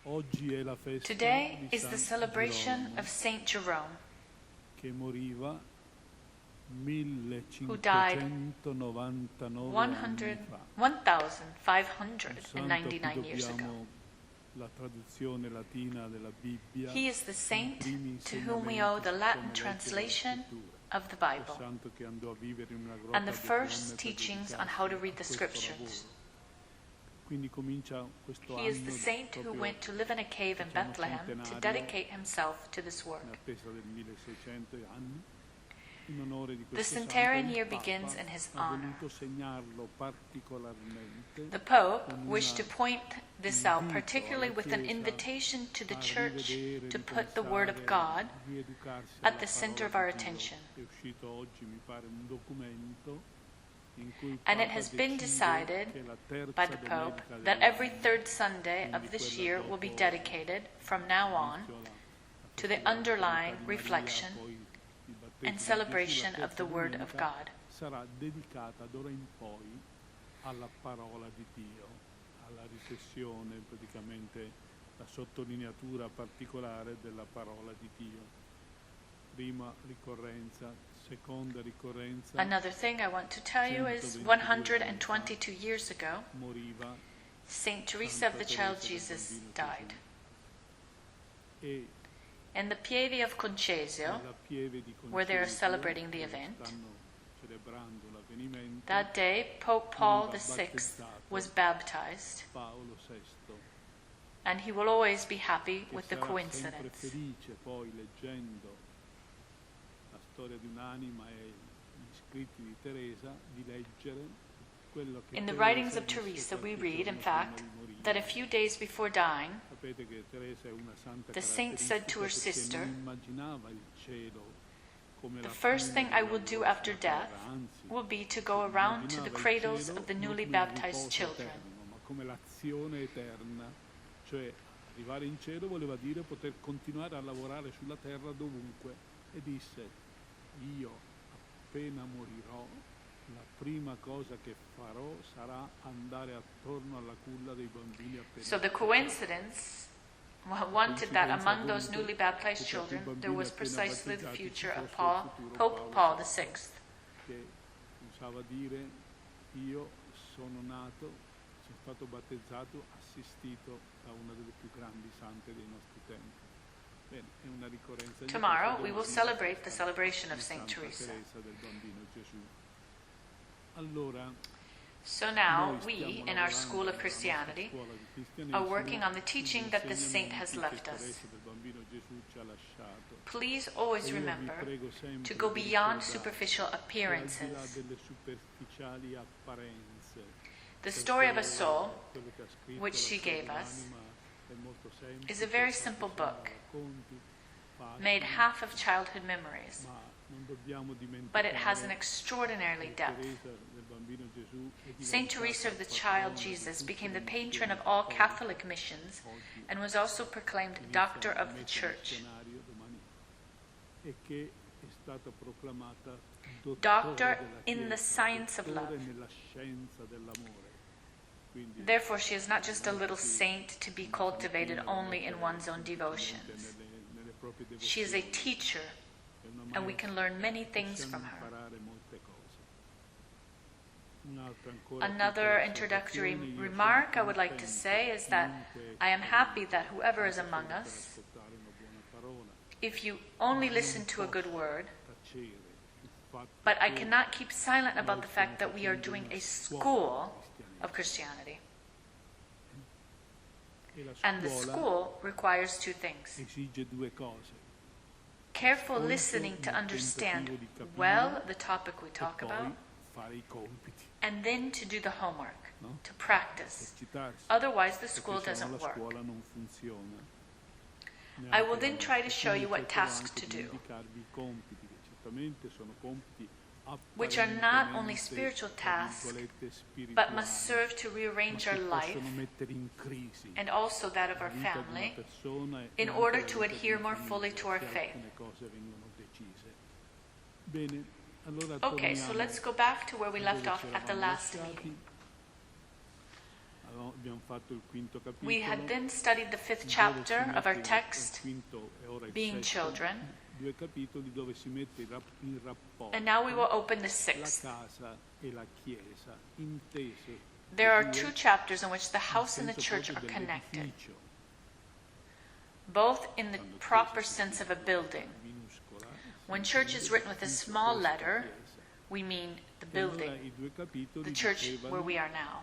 Oggi è la festa Today di is the San celebration Girolamo, of Saint Jerome, che moriva who died 1599 anni fa. 1,599 years ago. La traduzione latina della Bibbia. He is the saint to whom we owe the Latin translation of the Bible and the first teachings on how to read the scriptures. He is the saint who went to live in a cave in Bethlehem to dedicate himself to this work. The centenarian year begins in his honor. The Pope wished to point this out, particularly with an invitation to the Church to put the Word of God at the center of our attention. And it has been decided by the Pope that every third Sunday of this year will be dedicated, from now on, to the underlying reflection and celebration of the Word of God. Sarà dedicata d'ora in poi alla parola di Dio, alla riflessione, praticamente la sottolineatura particolare della parola di Dio. Prima ricorrenza, seconda ricorrenza. Another thing I want to tell you is 122 years ago, Saint Theresa of the Child Jesus died. In the Pieve of Concesio, where they are celebrating the event, that day Pope Paul VI was baptized, and he will always be happy with the coincidence. In the writings of Teresa, we read, in fact, that a few days before dying, the saint said to her sister, "The first thing I will do after death will be to go around to the cradles of the newly baptized children." Cioè, arrivare in cielo voleva dire poter continuare a lavorare sulla terra dovunque, e disse: io appena morirò, la prima cosa che farò sarà andare attorno alla culla dei bambini appena. So the coincidence wanted that among those newly baptized children there was precisely the future of Pope Paul VI. Che usava dire: io sono nato, sono stato battezzato, assistito da una delle più grandi sante dei nostri tempi. Bene, è una ricorrenza. Tomorrow we will celebrate the celebration of Saint Theresa. Del bambino Gesù. Allora, so now we, in our School of Christianity, are working on the teaching that this saint has left us. Please always remember to go beyond superficial appearances. The story of a soul, which she gave us, is a very simple book, made half of childhood memories, but it has an extraordinarily depth. Saint Theresa of the Child Jesus became the patron of all Catholic missions and was also proclaimed Doctor of the Church. Doctor in the science of love. Therefore, she is not just a little saint to be cultivated only in one's own devotions. She is a teacher, and we can learn many things from her. Another introductory remark I would like to say is that I am happy that whoever is among us, if you only listen to a good word, but I cannot keep silent about the fact that we are doing a school of Christianity. And the school requires two things: careful listening to understand well the topic we talk about, and then to do the homework, to practice. Otherwise, the school doesn't work. I will then try to show you what tasks to do, which are not only spiritual tasks, but must serve to rearrange our life and also that of our family in order to adhere more fully to our faith. Okay, so let's go back to where we left off at the last meeting. We had then studied the 5th chapter of our text, being children, and now we will open the 6th. There are 2 chapters in which the house and the church are connected, both in the proper sense of a building. When church is written with a small letter, we mean the building, the church where we are now.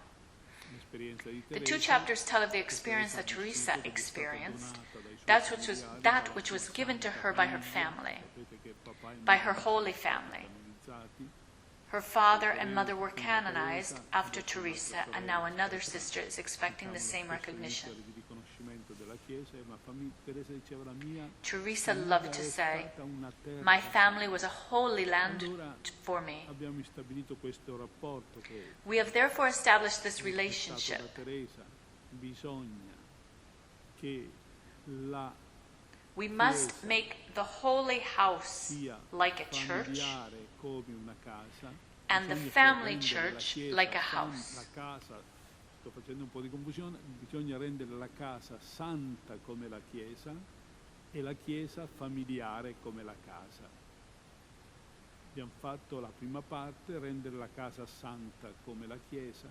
The 2 chapters tell of the experience that Teresa experienced, that which was given to her by her family, by her Holy Family. Her father and mother were canonized after Teresa, and now another sister is expecting the same recognition. Teresa loved to say, "My family was a holy land for me." We have therefore established this relationship. We must make the holy house like a church and the family church like a house. Sto facendo un po' di confusione, bisogna rendere la casa santa come la Chiesa e la Chiesa familiare come la casa. Abbiamo fatto la prima parte, rendere la casa santa come la Chiesa.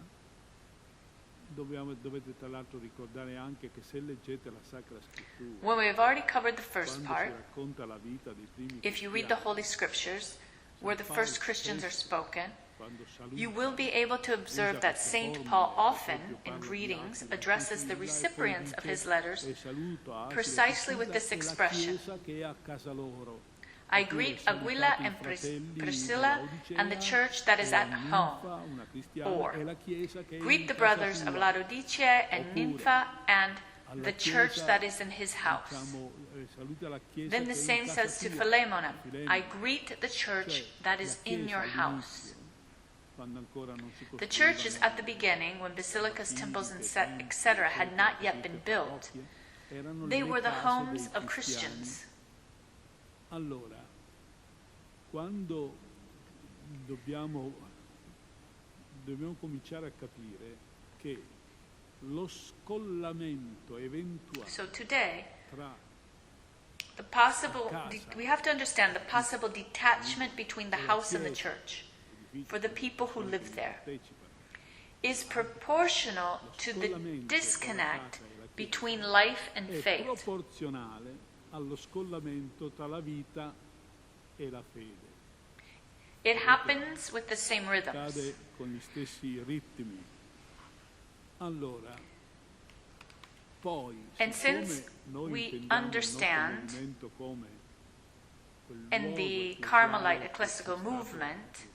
Dovete tra l'altro ricordare anche che se leggete la Sacra Scrittura, when we have already covered the first part, racconta la vita dei primi if you read the Holy Scriptures, where the first Christians are spoken, you will be able to observe that St. Paul often, in greetings, addresses the recipients of his letters precisely with this expression: "I greet Aquila and Priscilla and the church that is at home," or "Greet the brothers of Laodicea and Nympha and the church that is in his house." Then the saint says to Philemon, "I greet the church that is in your house." The churches at the beginning, when basilicas, temples, etc. had not yet been built, they were the homes of Christians. Allora, quando dobbiamo cominciare a capire che lo scollamento eventuale So today, tra we have to understand the possible detachment between the house and the church for the people who live there is proportional to the disconnect between life and faith. Proporzionale allo scollamento tra la vita e la fede. It happens with the same rhythms. Accade con gli stessi ritmi. Allora, poi, and since we understand in the Carmelite ecclesial movement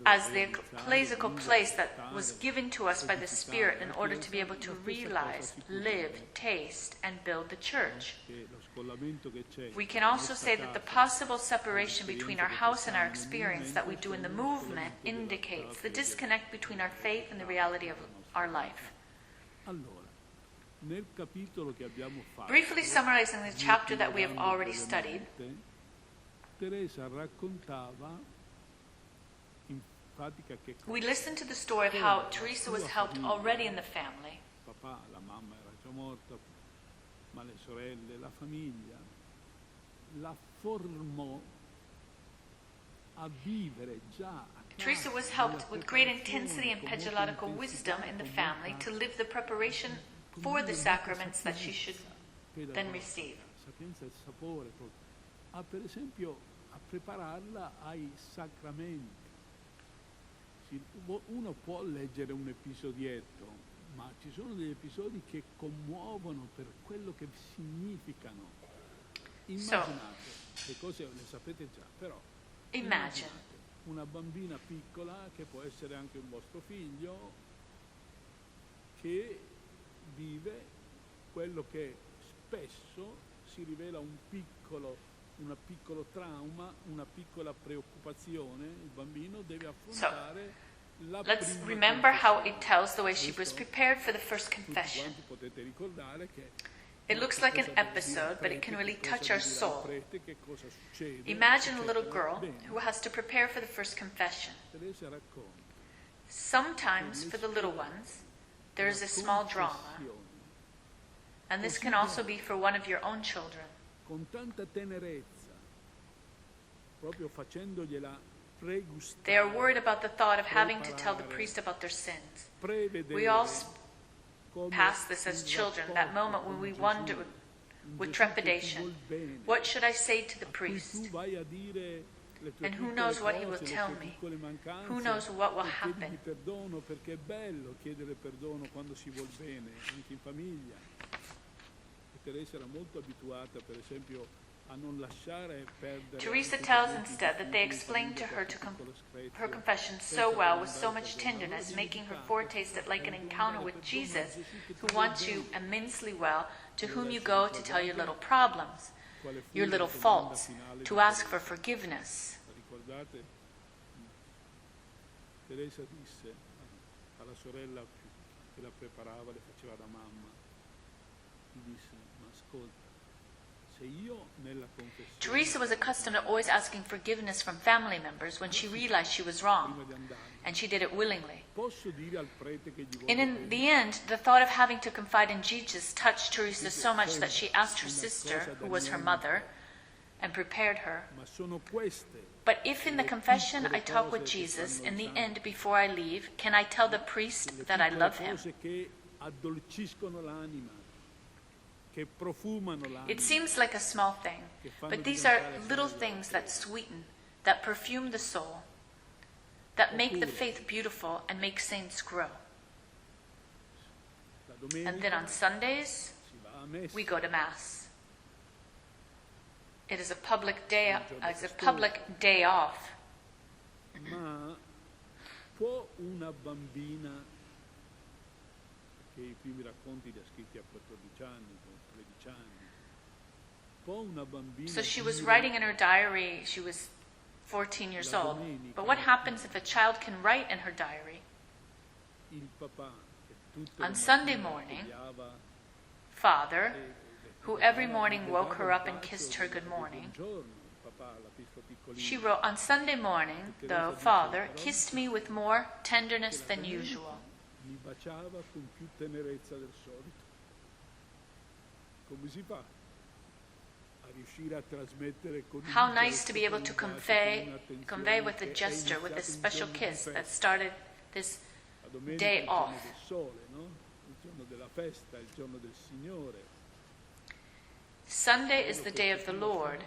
as the ecclesial place that was given to us by the Spirit in order to be able to realize, live, taste, and build the church, we can also say that the possible separation between our house and our experience that we do in the movement indicates the disconnect between our faith and the reality of our life. Briefly summarizing the chapter that we have already studied, we listened to the story of how Teresa was helped already in the family. Papà, la mamma era già morta, ma le sorelle, la famiglia, la formò a vivere già. Teresa was helped with great intensity and pedagogical wisdom in the family to live the preparation for the sacraments that she should then receive. Sapienza e sapore, per esempio, a prepararla ai sacramenti. Uno può leggere un episodietto, ma ci sono degli episodi che commuovono per quello che significano. Immaginate, le cose le sapete già, però imagine una bambina piccola, che può essere anche un vostro figlio, che vive quello che spesso si rivela un piccolo trauma, una piccola preoccupazione. Il bambino deve affrontare la prima. Let's remember how it tells the way she was prepared for the first confession. Potete ricordare che it looks like an episode, but it can really touch our soul. Imagine a little girl who has to prepare for the first confession. Sometimes, for the little ones, there is a small drama. And this can also be for one of your own children. Con tanta tenerezza, proprio facendogliela pregustare. They are worried about the thought of having to tell the priest about their sins. We all pass this as children, that moment when we wonder with trepidation, what should I say to the priest? And who knows what he will tell me? Who knows what will happen? Perché è bello chiedere perdono quando si vuol bene, anche in famiglia. Teresa era molto abituata, per esempio, a non lasciare perdere. Teresa tells instead that they explained to her her confession so well, with so much tenderness, making her foretaste it like an encounter with Jesus, who wants you immensely well, to whom you go to tell your little problems, your little faults, to ask for forgiveness. Ricordate? Teresa disse alla sorella che la preparava, le faceva da mamma, gli disse: ma ascolta, se io nella confessione. Teresa was accustomed to always asking forgiveness from family members when she realized she was wrong, and she did it willingly. And in the end, the thought of having to confide in Jesus touched Teresa so much that she asked her sister, who was her mother, and prepared her. But if in the confession I talk with Jesus, in the end, before I leave, can I tell the priest that I love him? It seems like a small thing, but these are little things that sweeten, that perfume the soul, that make the faith beautiful and make saints grow. And then on Sundays, we go to Mass. It is a public day off. Ma può una bambina, che i primi racconti li ha scritti a 14 anni, 13 anni, può una bambina. So she was writing in her diary, she was 14 years old. But what happens if a child can write in her diary? On Sunday morning, Father, who every morning woke her up and kissed her good morning, she wrote, on Sunday morning, the Father kissed me with more tenderness than usual. How nice to be able to convey with a gesture, with a special kiss that started this day off. Sunday is the day of the Lord.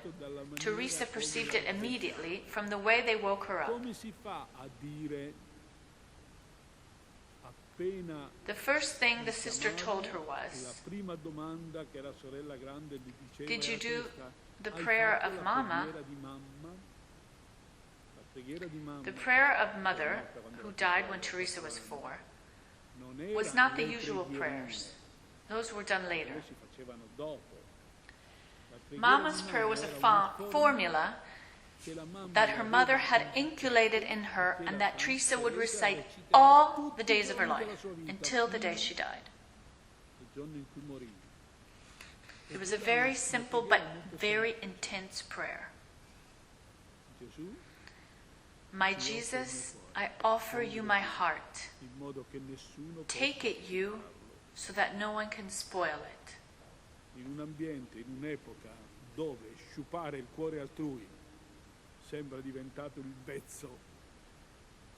Teresa perceived it immediately from the way they woke her up. The first thing the sister told her was, did you do the prayer of Mama? The prayer of Mother, who died when Teresa was 4, was not the usual prayers. Those were done later. Mama's prayer was a formula that her mother had inculcated in her and that Teresa would recite all the days of her life until the day she died. It was a very simple but very intense prayer. My Jesus, I offer you my heart. Take it, you, so that no one can spoil it. In un ambiente, in un'epoca dove sciupare il cuore altrui sembra diventato il vezzo,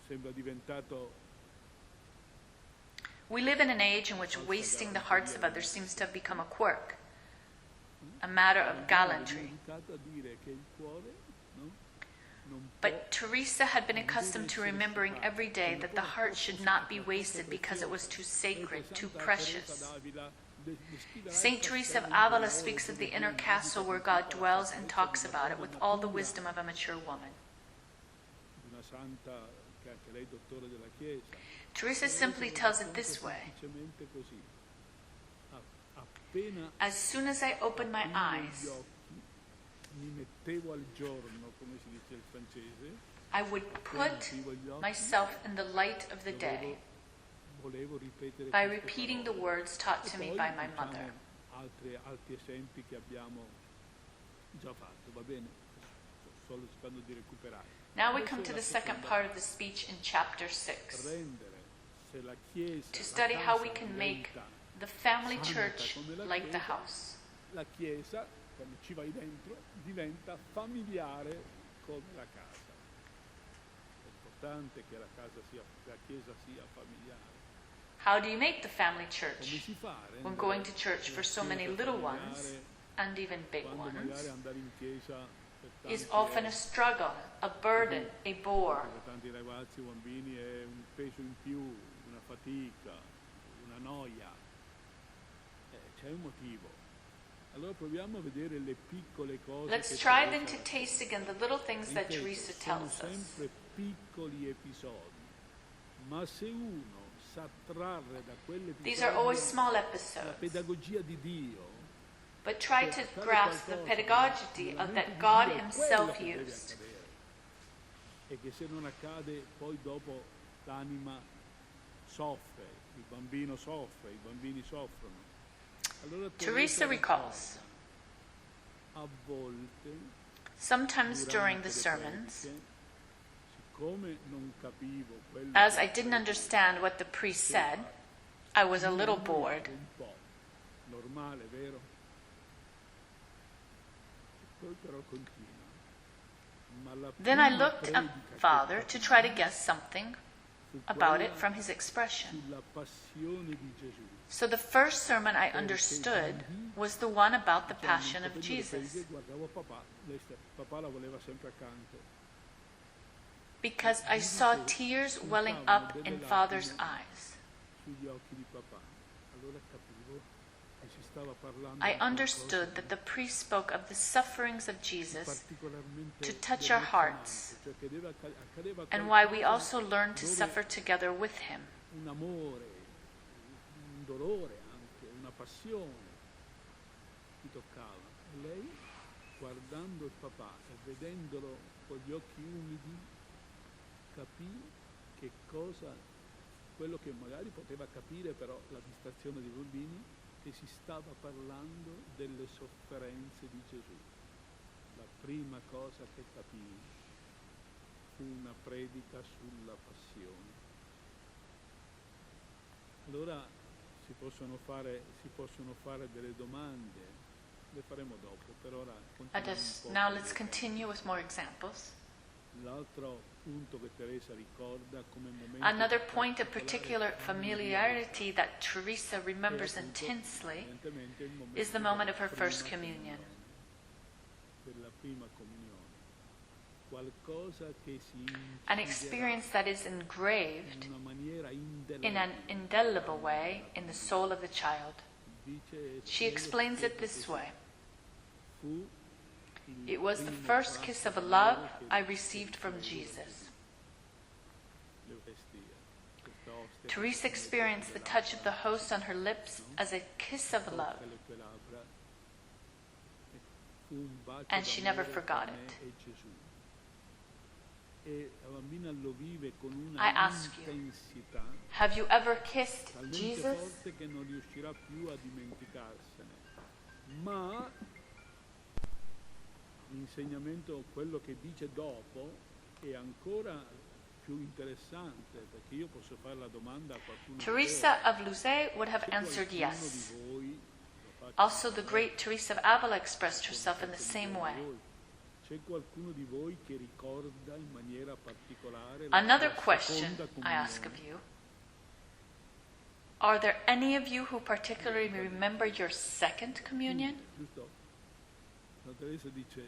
sembra diventato. We live in an age in which wasting the hearts of others seems to have become a quirk, a matter of gallantry. But Teresa had been accustomed to remembering every day that the heart should not be wasted because it was too sacred, too precious. Saint Therese of Avila speaks of the inner castle where God dwells and talks about it with all the wisdom of a mature woman. Teresa simply tells it this way: as soon as I open my eyes, I would put myself in the light of the day by repeating the words taught to me by my mother. Altri esempi che abbiamo già fatto, va bene? Sto cercando di recuperare. Now we come to the second part of the speech in chapter 6. to study how we can make the family church like the house. La Chiesa, quando ci vai dentro, diventa familiare come la casa. È importante che la Chiesa sia familiare. How do you make the family church when going to church for so many little ones and even big ones is often a struggle, a burden, a bore? Per tanti ragazzi o bambini è un peso in più, una fatica, una noia. C'è un motivo. Allora proviamo a vedere le piccole cose. Let's try then to taste again the little things that Teresa tells sono us. sempre piccoli episodi, ma se uno sa trarre da quelle These are always small la episodes, pedagogia di Dio, but try to grasp the pedagogy that God Himself used. E che se non accade poi dopo l'anima soffre, il bambino soffre, i bambini soffrono. Allora, Teresa recalls, a volte, sometimes during the sermons, siccome non capivo quello as I didn't understand what the priest said, I was a little bored. un po' normale, vero? Poi però continua. Ma la Then I prima looked at predica Father che to try to guess something about it from his expression. sulla passione di Gesù. So the first sermon I understood was the one about the Passion of Jesus, Guardavo papà, papà la voleva sempre accanto. because I saw tears welling up in Father's eyes. Sugli occhi di papà. Allora capivo che si stava parlando I di understood that the priest spoke of the sufferings of qualcosa Jesus particolarmente to touch our hearts, cioè che accadeva and why we also learn to suffer together with Him. un amore, un dolore anche, una passione ti toccava. E lei, guardando il papà e vedendolo con gli occhi umidi, capì che cosa, quello che magari poteva capire però la distrazione dei bambini, che si stava parlando delle sofferenze di Gesù. La prima cosa che capì fu una predica sulla passione. Allora si possono fare delle domande, le faremo dopo, per ora Now let's continue with more examples. L'altro punto che Teresa ricorda come momento Another point of particular familiarity that Teresa remembers intensely is the moment of her first communion. della prima comunione. Qualcosa che si An experience that is engraved in una maniera in an indelible way in the soul of the child. She explains it this way. fu It was the first kiss of love I received from Jesus. Teresa experienced the touch of the host on her lips as a kiss of love, and she never forgot it. I ask you, have you ever kissed Jesus? Che non riuscirà più a dimenticarsene. Ma l'insegnamento, quello che dice dopo, è ancora più interessante, perché io posso fare la domanda a qualcuno. Teresa of Lisieux would have answered yes. Also, the great Teresa of Avila expressed herself in the same way. C'è qualcuno di voi che ricorda in maniera particolare Another la question seconda I ask of comunione? you. Are there any of you who particularly remember your second communion? Giusto? La Teresa dice,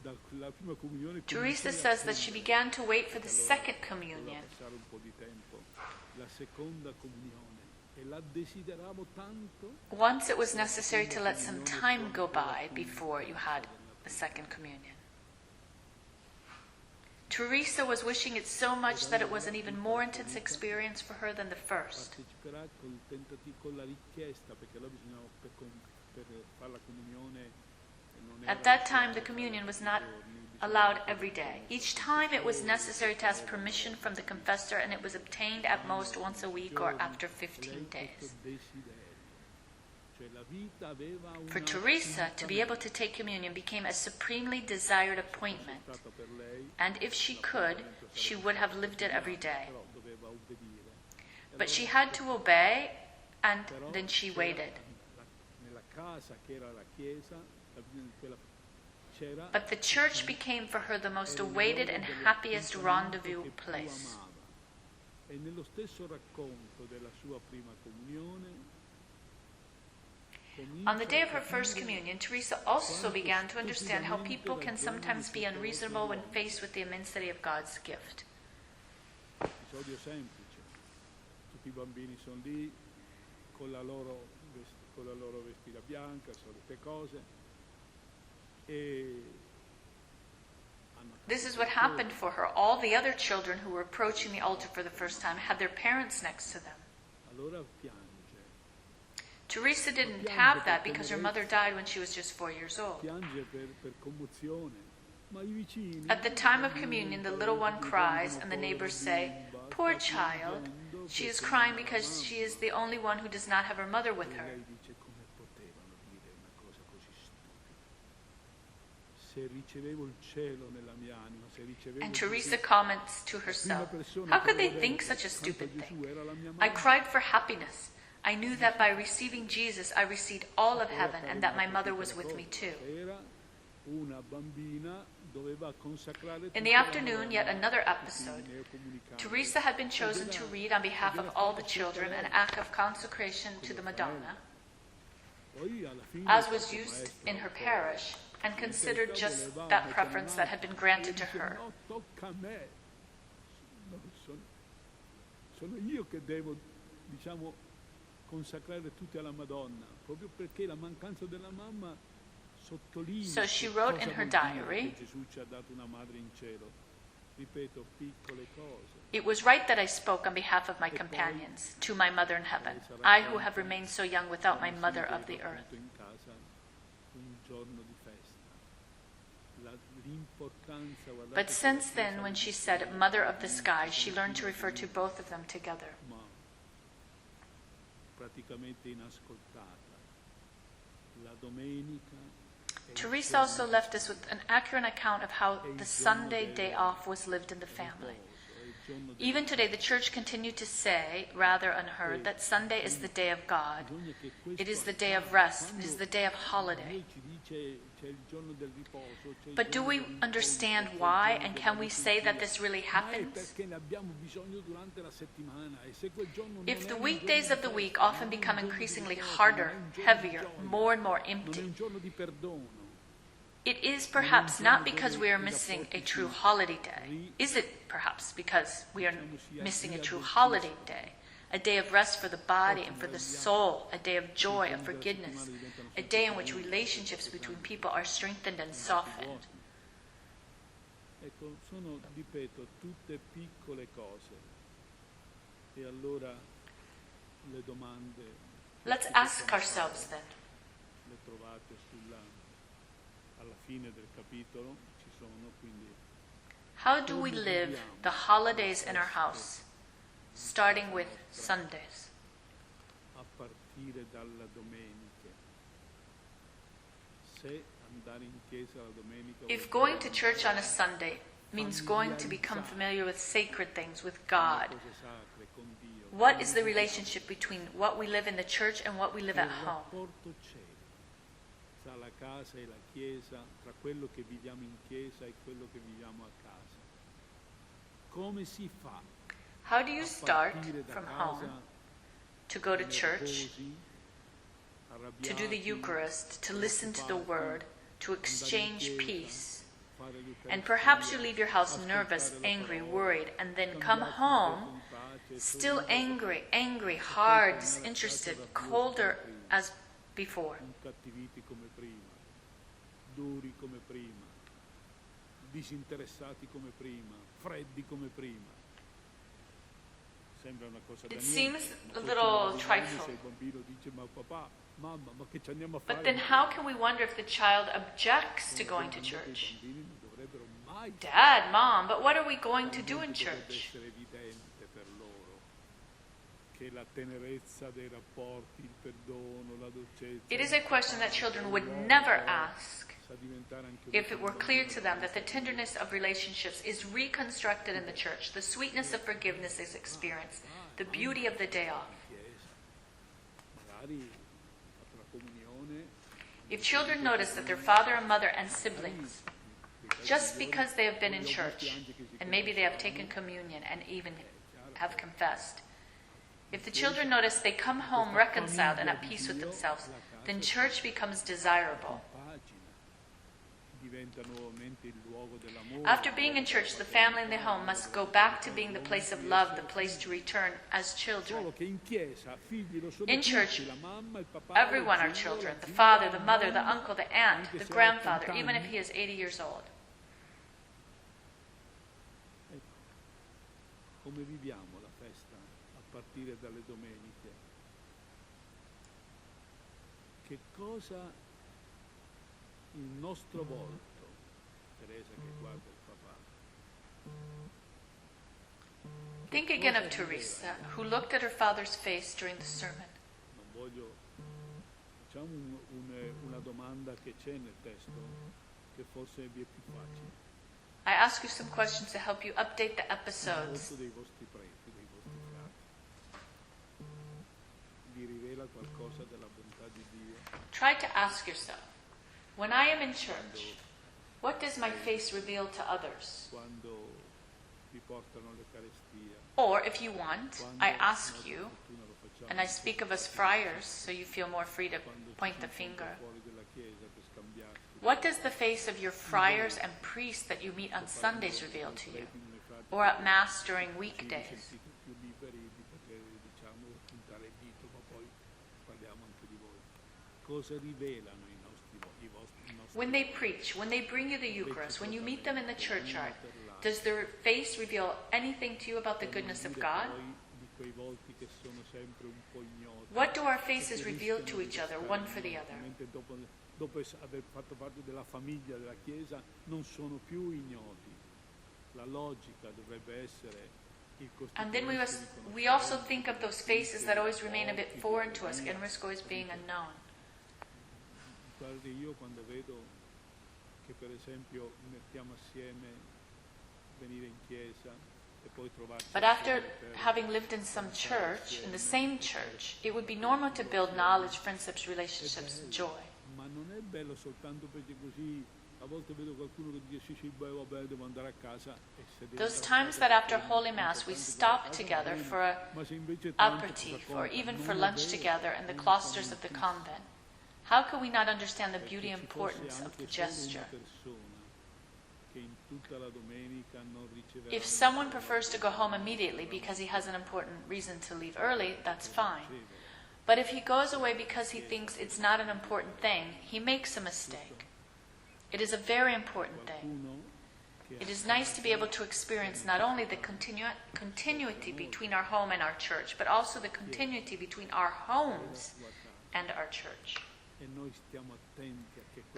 dalla prima comunione Teresa says that she began to wait for the second communion. passare un po' di tempo, la seconda comunione, e la desideravo tanto. Once it was necessary to let some time go by before you had the second communion. Teresa was wishing it so much that it was an even more intense experience for her than the first. Parteciperà con la richiesta, perché allora bisognava per fare la comunione. At that time, the communion was not allowed every day. Each time it was necessary to ask permission from the confessor, and it was obtained at most once a week or after 15 days. For Teresa, to be able to take communion became a supremely desired appointment, and if she could, she would have lived it every day. But she had to obey, and then she waited. But the church became for her the most awaited and happiest rendezvous place. On the day of her first communion, Teresa also began to understand how people can sometimes be unreasonable when faced with the immensity of God's gift. Episodio semplice. Tutti I bambini sono lì con la loro vestita bianca, solite cose. This is what happened for her. All the other children who were approaching the altar for the first time had their parents next to them. Allora piange. Teresa didn't have that because her mother died when she was just 4 years old. Piange per commozione. Ma I vicini, At the time of communion, the little one cries, and the neighbors say, "Poor child, she is crying because she is the only one who does not have her mother with her." And Teresa comments to herself, "How could they think such a stupid thing? I cried for happiness. I knew that by receiving Jesus, I received all of heaven, and that my mother was with me too." In the afternoon, yet another episode. Teresa had been chosen to read on behalf of all the children an act of consecration to the Madonna, as was used in her parish, and considered just that preference that had been granted to her. Sono io che devo, consacrare tutti alla Madonna, proprio perché la mancanza della mamma sottolinea. So she wrote in her diary, Gesù ci ha dato una madre in cielo. Ripeto, piccole cose. "It was right that I spoke on behalf of my companions, to my mother in heaven, I who have remained so young without my mother of the earth." But since then, when she said "mother of the sky," she learned to refer to both of them together. Teresa also left us with an accurate account of how the Sunday day off was lived in the family. Even today, the Church continued to say, rather unheard, that Sunday is the day of God. It is the day of rest. It is the day of holiday. But do we understand why, and can we say that this really happens? If the weekdays of the week often become increasingly harder, heavier, more and more empty, it is perhaps not because we are missing a true holiday day. Is it perhaps because we are missing a true holiday day? A day of rest for the body and for the soul, a day of joy, of forgiveness, a day in which relationships between people are strengthened and softened. Ecco, sono, ripeto, tutte piccole cose. E allora le domande. Let's ask ourselves then. Le trovate alla fine del capitolo, ci sono, quindi. How do we live the holidays in our house? Starting with Sundays. A partire dalla domenica. Se andare in chiesa la domenica. If going to church on a Sunday means going to become familiar with sacred things, with God, what is the relationship between what we live in the church and what we live at home? Tra la casa e la chiesa, tra quello che viviamo in chiesa e quello che viviamo a casa. Come si fa? How do you start from home to go to church, to do the Eucharist, to listen to the Word, to exchange peace, and perhaps you leave your house nervous, angry, worried, and then come home still angry, hard, disinterested, colder as before? Incattiviti come prima, duri come prima, disinteressati come prima, freddi come prima. It seems a little trifling. But then how can we wonder if the child objects to going to church? Dad, Mom, but what are we going to do in church? It is a question that children would never ask if it were clear to them that the tenderness of relationships is reconstructed in the church, the sweetness of forgiveness is experienced, the beauty of the day off. If children notice that their father and mother and siblings, just because they have been in church, and maybe they have taken communion and even have confessed, if the children notice they come home reconciled and at peace with themselves, then church becomes desirable. After being in church, the family and the home must go back to being the place of love, the place to return as children. In church, everyone are children, the father, the mother, the uncle, the aunt, the grandfather, even if he is 80 years old. Come viviamo la festa a partire dalle domeniche? Che cosa il nostro volto, Teresa che guarda il papà. Think again of Teresa, who looked at her father's face during the sermon. Non voglio, facciamo una domanda che c'è nel testo, che forse vi è più facile. I ask you some questions to help you update the episodes. Dei vostri preti, dei vostri frati. Vi rivela qualcosa della bontà di Dio? Try to ask yourself, when I am in church, what does my face reveal to others? Quando vi portano l'Eucaristia. Or, if you want, I ask you, and I speak of us friars, so you feel more free to point the finger. What does the face of your friars and priests that you meet on Sundays reveal to you? Or at Mass during weekdays? When they preach, when they bring you the Eucharist, when you meet them in the churchyard, does their face reveal anything to you about the goodness of God? What do our faces reveal to each other, one for the other? Dopo aver fatto parte della famiglia della Chiesa, non sono più ignoti. La logica dovrebbe essere il costituente. And then we also think of those faces that always remain a bit foreign to us and risk always being unknown. Guardi, io quando vedo che per esempio mettiamo assieme venire in chiesa e poi trovarci. But after having lived in some church, in the same church, it would be normal to build knowledge, friendships, relationships, joy. Ma non è bello soltanto perché così a volte vedo qualcuno che dice sì, beh, vabbè, devo andare a casa e sedere. Those times that after Holy Mass we stop together for an aperitif or even for lunch together in the cloisters of the convent, how can we not understand the beauty and importance of the gesture? If someone prefers to go home immediately because he has an important reason to leave early, that's fine. But if he goes away because he thinks it's not an important thing, he makes a mistake. It is a very important thing. It is nice to be able to experience not only the continuity between our home and our church, but also the continuity between our homes and our church.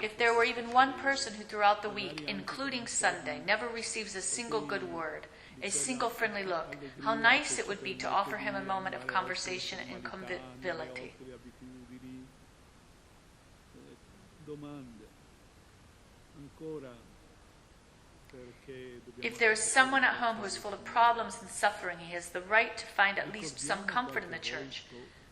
If there were even one person who throughout the week, including Sunday, never receives a single good word, a single friendly look, how nice it would be to offer him a moment of conversation and conviviality. If there is someone at home who is full of problems and suffering, he has the right to find at least some comfort in the church.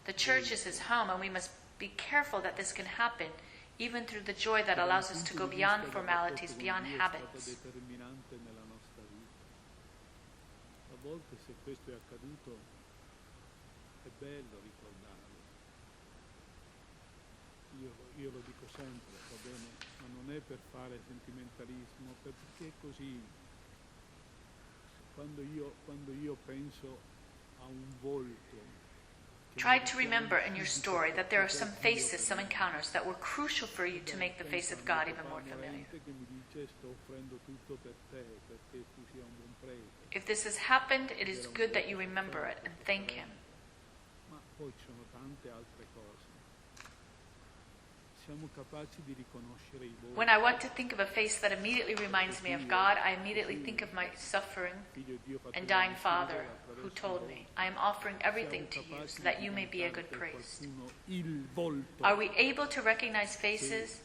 The church is his home, and we must be careful that this can happen, even through the joy that allows us to go beyond formalities, beyond habits. A volte se questo è accaduto è bello ricordarlo. Io lo dico sempre, va bene, ma non è per fare sentimentalismo, perché è così. Quando io penso a un volto. Try to remember in your story that there are some faces, some encounters that were crucial for you to make the face of God even more familiar. If this has happened, it is good that you remember it and thank Him. When I want to think of a face that immediately reminds me of God, I immediately think of my suffering and dying Father who told me, I am offering everything to you so that you may be a good priest. Are we able to recognize faces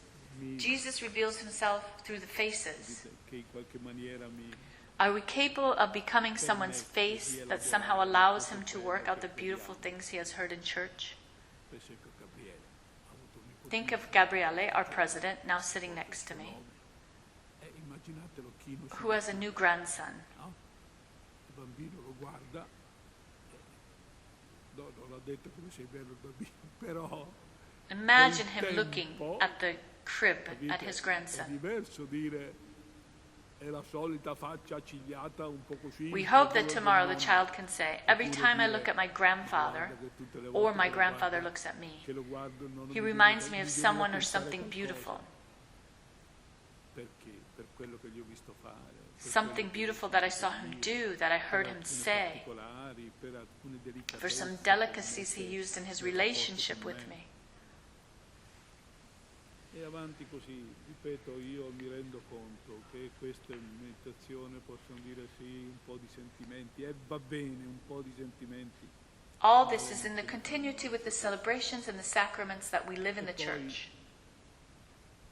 Jesus reveals himself through the faces. che in qualche maniera mi Are we capable of becoming someone's face that somehow allows him to work out the beautiful things he has heard in church? per esempio Gabriele ha avuto un nipote Think of Gabriele, our president, now sitting next to me, immaginatelo chi non who has a new grandson. no? Il bambino lo guarda no, non ha detto come sei bello il bambino però Imagine him looking at the crib at his è grandson. diverso dire è la solita faccia accigliata un po' così. We hope that tomorrow the child can say, every time I look at my grandfather, or my grandfather looks at me, he reminds me of someone or something beautiful. Perché per quello che gli ho visto fare. Something beautiful that I saw him do, that I heard him say, for some delicacies he used in his relationship with me. E avanti così, ripeto, io mi rendo conto che queste meditazioni possono dire sì, un po' di sentimenti, e va bene, un po' di sentimenti. All this is in the continuity with the celebrations and the sacraments that we live in the church.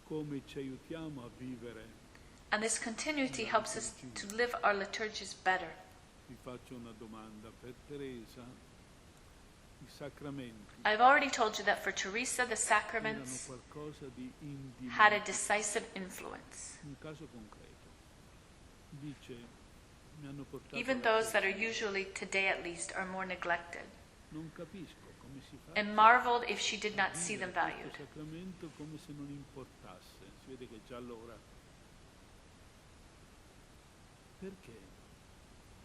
Come ci aiutiamo a vivere? And this continuity helps us to live our liturgies better. Vi faccio una domanda per Teresa. I sacramenti I've already told you that for Teresa, the erano sacraments qualcosa di intimo. had a decisive influence. Un caso concreto. Dice, mi hanno portato Even alla those that are chiesa. usually, today at least, are more neglected, Non capisco come si fa. and marveled if she did not see them Questo valued. sacramento come se non importasse. Si vede che già allora. Perché?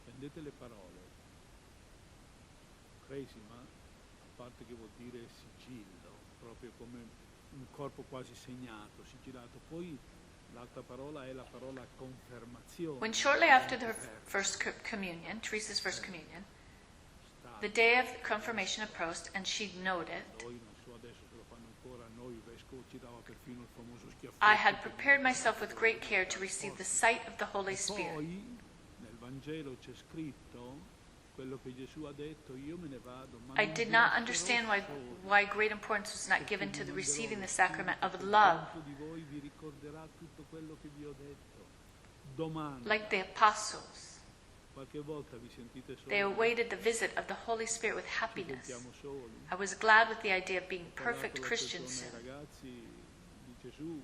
Prendete le parole. Cresima, a parte che vuol dire sigillo, proprio come un corpo quasi segnato, sigillato. Poi l'altra parola è la parola confermazione. When shortly after the first communion, Teresa's first communion, the day of confirmation approached, and she noted, Noi non so adesso se lo fanno ancora, noi il vescovo ci dava perfino il famoso schiaffetto. I had prepared myself with great care to receive the sight of the Holy Spirit. Poi nel Vangelo c'è scritto quello che Gesù ha detto, io me ne vado. Ma I non did vi not lascerò understand soli, why great importance was not given to the perché receiving the manderò sacrament of lo love, Spirito di voi vi ricorderà tutto quello che vi ho detto. Domani, like the apostles. qualche volta vi sentite soli, They awaited the visit of the Holy Spirit with ci happiness. sentiamo soli. I was glad with the idea of being Ho parlato perfect l'altro Christians giorno ai soon, ragazzi di Gesù,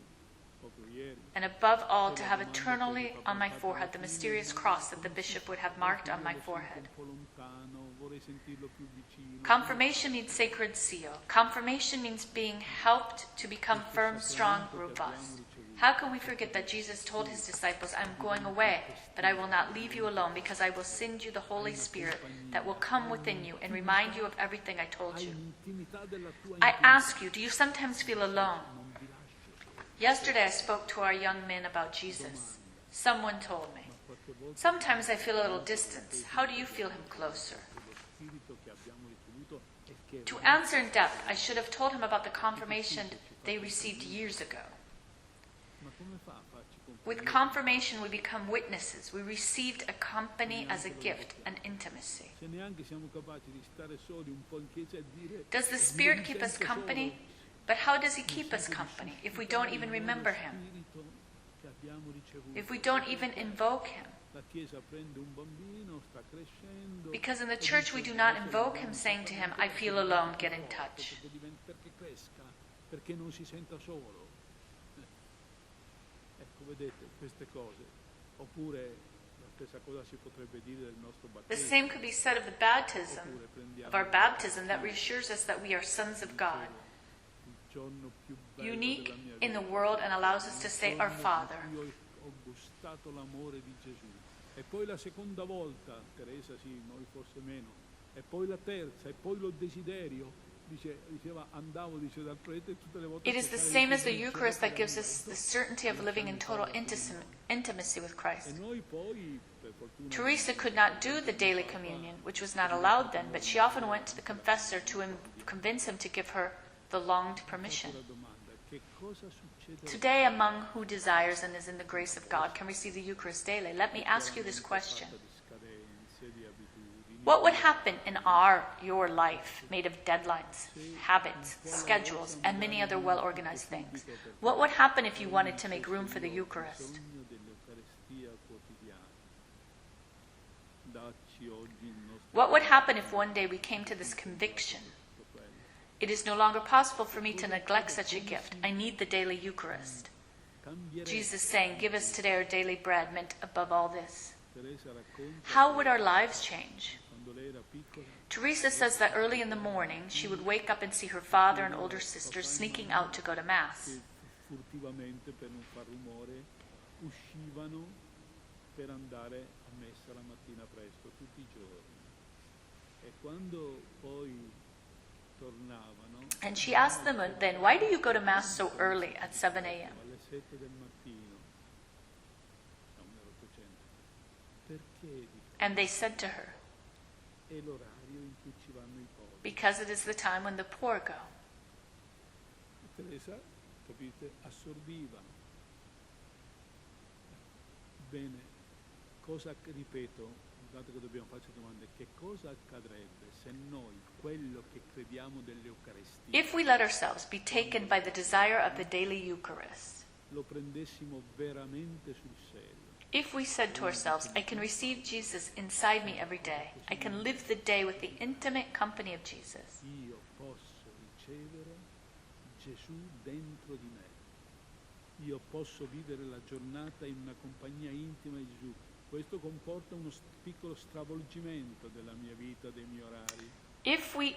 proprio ieri. and above all, to have eternally on my forehead the mysterious cross that the bishop would have marked on my forehead. Un po' lontano, vorrei sentirlo più vicino. Confirmation means sacred seal. Confirmation means being helped to become firm, strong, robust. How can we forget that Jesus told his disciples, I'm going away, but I will not leave you alone because I will send you the Holy Spirit that will come within you and remind you of everything I told Hai you. l'intimità della tua I intimità. ask you, do you sometimes feel alone? Non vi lascio. Yesterday I spoke to our young men about Jesus. Someone told me, Qualche volta sometimes I feel a little distance. How do you feel him closer? lo spirito che abbiamo ricevuto è che To answer in depth, I should have told him about the confirmation they received years ago. ma come fa a farci With comprendere? confirmation, we become witnesses. We received a company as a gift, an intimacy. Se neanche siamo capaci di stare soli un po' in chiesa e dire Does the "Io Spirit mi keep us sento company? solo", But how does He keep us company if we don't even remember Him? Spirito che abbiamo ricevuto. If we don't even invoke Him? La chiesa prende un bambino, sta crescendo. Because in the church we do not invoke Him saying to Him, I feel alone, get in touch. Perché cresca, perché non si senta solo. Ecco, vedete, queste cose. Oppure la stessa cosa si potrebbe dire del nostro The battesimo. same could be said of the baptism, Oppure prendiamo of our baptism, that reassures us that we are sons of God, il giorno più bello unique della mia in the vita. world, and allows us to say, Our Father. Io ho gustato l'amore di Gesù. E poi la seconda volta, Teresa sì, noi forse meno, e poi la terza, e poi lo desiderio. Diceva, andavo, dice, dal prete tutte le volte. It is the same as the Eucharist that gives us the certainty of living in total intimacy with E Christ. noi poi, per fortuna, Teresa could not do the daily communion, which was not allowed then, but she often went to the confessor to convince him to give her the longed permission. la domanda, che cosa succede? Today, among who desires and is in the grace of God can receive the Eucharist daily, let me ask you this question. Di scadenze, di abitudini, What would happen in your life made of deadlines, habits, schedules, and many other well-organized things? What would happen if you wanted to make room for the Eucharist? What would happen if one day we came to this conviction? It is no longer possible for me to neglect such a gift. I need the daily Eucharist. Jesus saying, "Give us today our daily bread," meant above all this. How would our lives change? Teresa says that early in the morning she would wake up and see her father and older sister sneaking out to go to Mass. And she asked them then, "Why do you go to Mass so early at 7 a.m.?" And they said to her, "Because it is the time when the poor go." Teresa, capite, assorbiva. Bene, cosa, ripeto, guardate che dobbiamo farci domande, che cosa accadrebbe se noi, quello che crediamo dell'Eucaristia, if we let ourselves be taken by the desire of the daily Eucharist, lo prendessimo veramente sul serio? If we said to ourselves, "I can receive Jesus inside me every day. I can live the day with the intimate company of Jesus. Io posso ricevere Gesù dentro di me. Io posso vivere la giornata in una compagnia intima di Gesù." Questo comporta uno piccolo stravolgimento della mia vita, dei miei orari. If we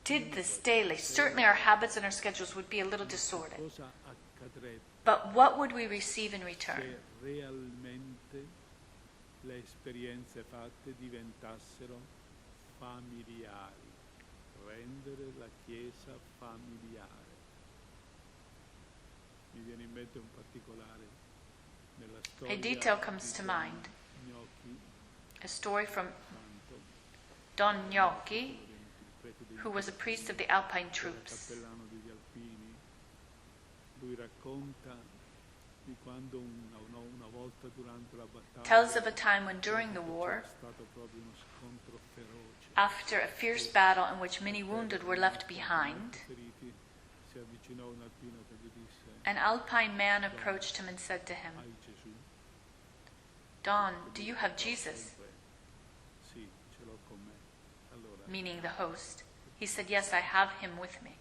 did this daily, certainly our habits and our schedules would be a little disordered. Cosa accadrebbe But what would we receive in return? se realmente le esperienze fatte diventassero familiari? Rendere la Chiesa familiare. Mi viene in mente un particolare nella storia. A detail comes to mind. Gnocchi, A story from santo, Don Gnocchi, who was a priest of the Alpine troops. cappellano degli Alpini. Lui racconta di quando una volta durante la battaglia Tells of a time when during the war, c'è stato proprio uno scontro feroce. after a fierce battle in which many wounded were left behind, Feriti, si avvicinò un alpino che gli disse: an Alpine man approached him and said to him, "Hai Gesù?" "Don, do you have Jesus?" Sì, ce l'ho con me. Allora, Meaning the host. He said, "Yes, I have him with me."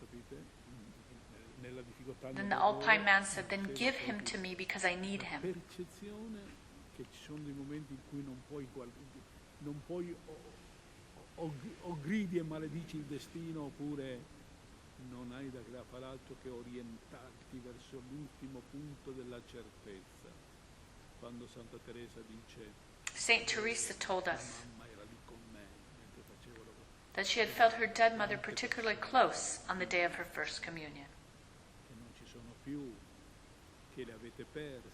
capite? Nella difficoltà Then nel the lavoro, Alpine man said, "Then c'è give him proprio to me because I need la him." percezione che ci sono dei momenti in cui non puoi o gridi e maledici il destino, oppure non hai da far altro che orientarti verso l'ultimo punto della certezza. Quando Santa Teresa dice: Saint Theresa told us "Mamma era lì con me mentre facevo la that she had felt her dead mother particularly close on the day of her first communion. che non ci sono più, che le avete perse,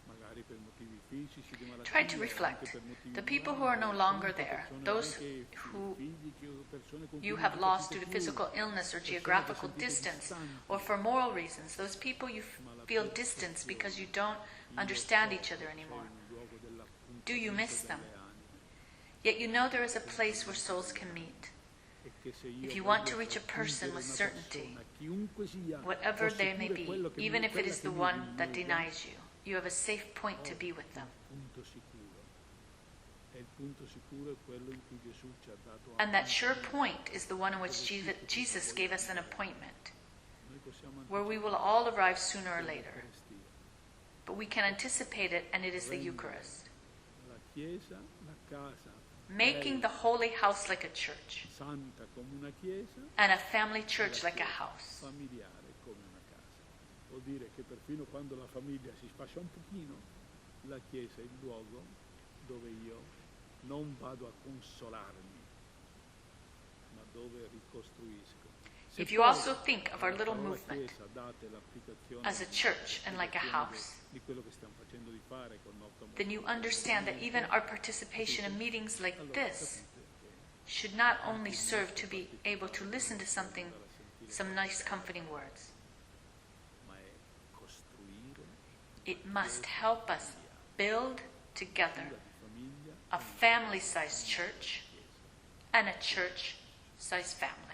magari per motivi fisici, di malattia, Try to anche reflect. per motivi The people who are no umani, longer tante there, persone, those anche who figli, persone con cui you non have vi lost capite due to più, physical illness or persone che geographical sentite distance, distanti. or for moral reasons, those people you feel distance because you don't understand each other anymore. Do you miss them? Yet you know there is a place where souls can meet. If you want to reach a person with certainty, whatever they may be, even if it is the one that denies you, you have a safe point to be with them. And that sure point is the one in which Jesus gave us an appointment, where we will all arrive sooner or later. But we can anticipate it, and it is the Eucharist. Making the holy house like a church, and a family church like a house. Vuol dire che perfino quando la famiglia si sfascia un pochino, la Chiesa è il luogo dove io non vado a consolarmi, ma dove ricostruisco. If you also think of our little movement as a church and like a house, then you understand that even our participation in meetings like this should not only serve to be able to listen to some nice comforting words. It must help us build together a family-sized church and a church-sized family.